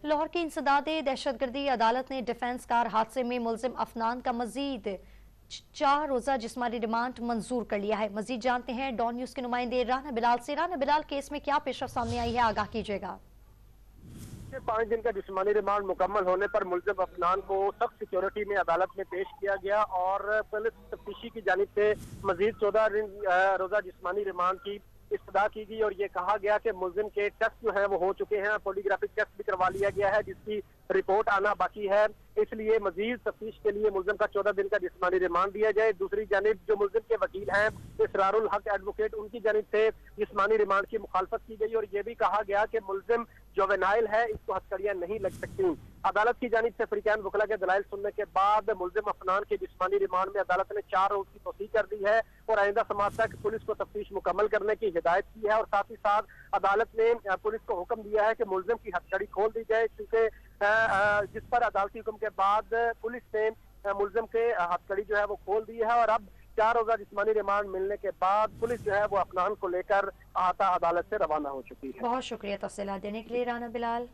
लाहौर की इंसदाद दहशतगर्दी अदालत ने डिफेंस कार हादसे में मुलजिम अफनान का मजीद 4 रोजा जिस्मानी रिमांड मंजूर कर लिया है। मजीद जानते हैं डॉन न्यूज के नुमाइंदे राना बिलाल से। राना बिलाल, केस में क्या पेशरफ सामने आई है, आगाह कीजिएगा। 5 दिन का जिस्मानी रिमांड मुकम्मल होने पर मुलजिम अफनान को सख्त सिक्योरिटी में अदालत में पेश किया गया और पुलिस तफ्तीशी की जानिब से मजीद 14 रोजा जिस्मानी रिमांड की इस्तदा की गई और ये कहा गया कि मुलजिम के टेस्ट जो है वो हो चुके हैं, पॉलीग्राफिक टेस्ट भी करवा लिया गया है जिसकी रिपोर्ट आना बाकी है, इसलिए मजीद तफ्तीश के लिए मुलजिम का 14 दिन का जिस्मानी रिमांड दिया जाए। दूसरी जानिब जो मुलजिम के वकील हैं इसरारुल हक एडवोकेट, उनकी जानिब से जिस्मानी रिमांड की मुखालफत की गई और ये भी कहा गया कि मुलजिम जोवेनाइल है, इसको हथकड़ियां नहीं लग सकती। अदालत की जानिब से फरीकान वकला के दलाइल सुनने के बाद मुलजिम अफनान के जिस्मानी रिमांड में अदालत ने 4 रोज की तौसीह कर दी है और आइंदा समाअत तक पुलिस को तफ्तीश मुकम्मल करने की हिदायत की है और साथ ही साथ अदालत ने पुलिस को हुक्म दिया है कि मुलजिम की हथकड़ी खोल दी जाए, क्योंकि जिस पर अदालती हुक्म के बाद पुलिस ने मुलजिम के हथकड़ी जो है वो खोल दी है और अब 4 रोजा जिस्मानी रिमांड मिलने के बाद पुलिस जो है वो अफनान को लेकर अदालत से रवाना हो चुकी है। बहुत शुक्रिया तफसीलात देने के लिए राना बिलाल।